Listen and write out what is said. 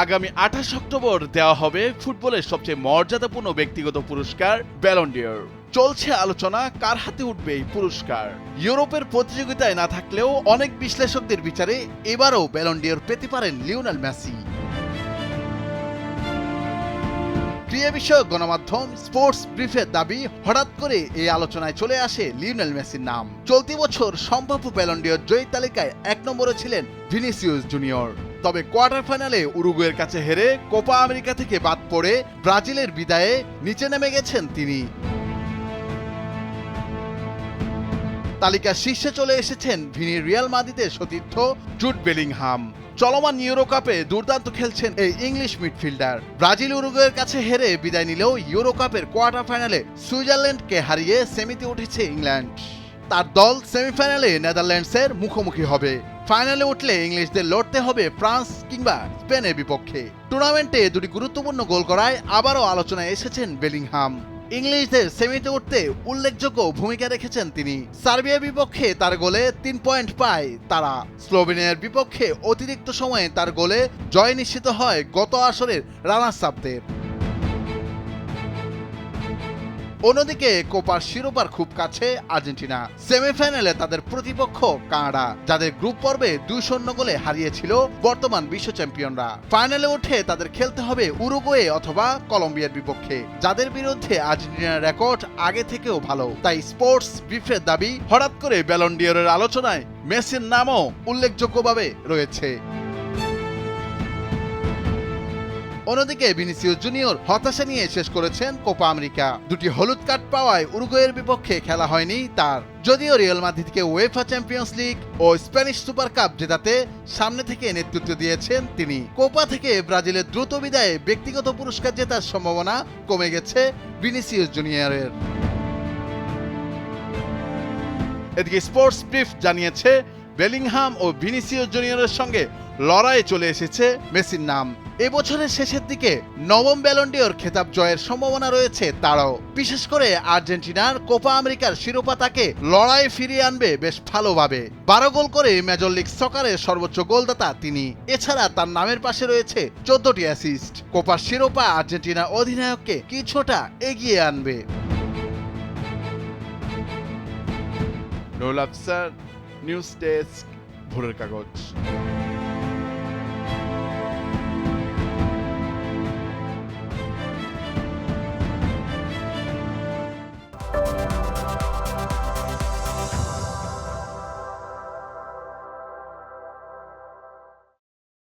আগামী 28 অক্টোবর দেওয়া হবে ফুটবলের সবচেয়ে মর্যাদাপূর্ণ ব্যক্তিগত পুরস্কার ব্যালন ডি'র। চলছে আলোচনা কার হাতে উঠবে এই পুরস্কার। ইউরোপের প্রতিযোগিতায় না থাকলেও অনেক বিশ্লেষকদের বিচারে এবারও ব্যালন ডি'র পেতে পারেন লিওনেল মেসি। ক্রীড়া বিষয়ক গণমাধ্যম স্পোর্টস ব্রিফের দাবি, হঠাৎ করে এই আলোচনায় চলে আসে লিওনেল মেসির নাম। চলতি বছর সম্ভাব্য ব্যালন ডি'র জয়ী তালিকায় 1 নম্বরে ছিলেন ভিনিসিয়াস জুনিয়র। তবে কোয়ার্টার ফাইনালে উরুগুয়ের কাছে হেরে কোপা আমেরিকা থেকে বাদ পড়ে ব্রাজিলের বিদায়ে নিচে নেমে গেছেন তিনি। তালিকার শীর্ষে চলে এসেছেন ভিনি রিয়াল মাদ্রিদের সতীর্থ জুড বেলিংহাম। চলমান ইউরো কাপে দুর্দান্ত খেলছেন এই ইংলিশ মিডফিল্ডার। ব্রাজিল উরুগুয়ের কাছে হেরে বিদায় নিলেও ইউরো কাপের কোয়ার্টার ফাইনালে সুইজারল্যান্ডকে হারিয়ে সেমিতে উঠেছে ইংল্যান্ড। তার দল সেমিফাইনালে নেদারল্যান্ডসের মুখোমুখি হবে। ফাইনালে উঠলে ইংলিশদের লড়তে হবে ফ্রান্স কিংবা স্পেনের বিপক্ষে। টুর্নামেন্টে দুটি গুরুত্বপূর্ণ গোল করায় আবারও আলোচনায় এসেছেন বেলিংহাম। ইংলিশদের সেমিতে উঠতে উল্লেখযোগ্য ভূমিকা রেখেছেন তিনি। সার্বিয়ার বিপক্ষে তার গোলে 3 পয়েন্ট পায় তারা। স্লোভেনিয়ার বিপক্ষে অতিরিক্ত সময়ে তার গোলে জয় নিশ্চিত হয় গত আসরের রানার্স আপদের। অন্যদিকে কোপার শিরোপার খুব কাছে আর্জেন্টিনা। সেমিফাইনালে তাদের প্রতিপক্ষ কানাডা, যাদের গ্রুপ পর্বে 2-0 গোলে হারিয়েছিল বর্তমান বিশ্ব চ্যাম্পিয়নরা। ফাইনালে উঠে তাদের খেলতে হবে উরুগুয়ে অথবা কলম্বিয়ার বিপক্ষে, যাদের বিরুদ্ধে আর্জেন্টিনার রেকর্ড আগে থেকেও ভালো। তাই স্পোর্টস ব্রিফের দাবি, হঠাৎ করে ব্যালন ডি'রের আলোচনায় মেসির নামও উল্লেখযোগ্যভাবে রয়েছে। অন্যদিকে ভিনিসিয়াস জুনিয়র হতাশা নিয়ে শেষ করেছেন কোপা আমেরিকা। দুটি হলুদ কার্ড পাওয়ায় উরুগুয়ের বিপক্ষে খেলা হয়নি তার। যদিও রিয়াল মাদ্রিদকে উয়েফা চ্যাম্পিয়ন্স লিগ ও স্প্যানিশ সুপার কাপ জেতাতে সামনে থেকে নেতৃত্ব দিয়েছেন তিনি। কোপা থেকে ব্রাজিলের দ্রুত বিদায়ে ব্যক্তিগত পুরস্কার জেতার সম্ভাবনা কমে গেছে ভিনিসিয়াস জুনিয়রের। এদিকে স্পোর্টস ব্রিফ জানিয়েছে, বেলিংহাম ও ভিনিসিয়াস জুনিয়রের সঙ্গে লড়াইয়ে চলে এসেছে মেসির নাম। এবছরের শেষের দিকে নবম ব্যালন ডি'র খেতাব জয়ের সম্ভাবনা রয়েছে তারও। বিশেষ করে আর্জেন্টিনার কোপা আমেরিকার শিরোপা তাকে লড়াই ফিরিয়ে আনবে বেশ ভালোভাবে। 12 গোল করে মেজর লিগ সকারের সর্বোচ্চ গোলদাতা তিনি। এছাড়া তার নামের পাশে রয়েছে 14টি অ্যাসিস্ট। কোপার শিরোপা আর্জেন্টিনা অধিনায়ককে কিছুটা এগিয়ে আনবে। নুরুল আফসার, নিউজ ডেস্ক, ভোরের কাগজ।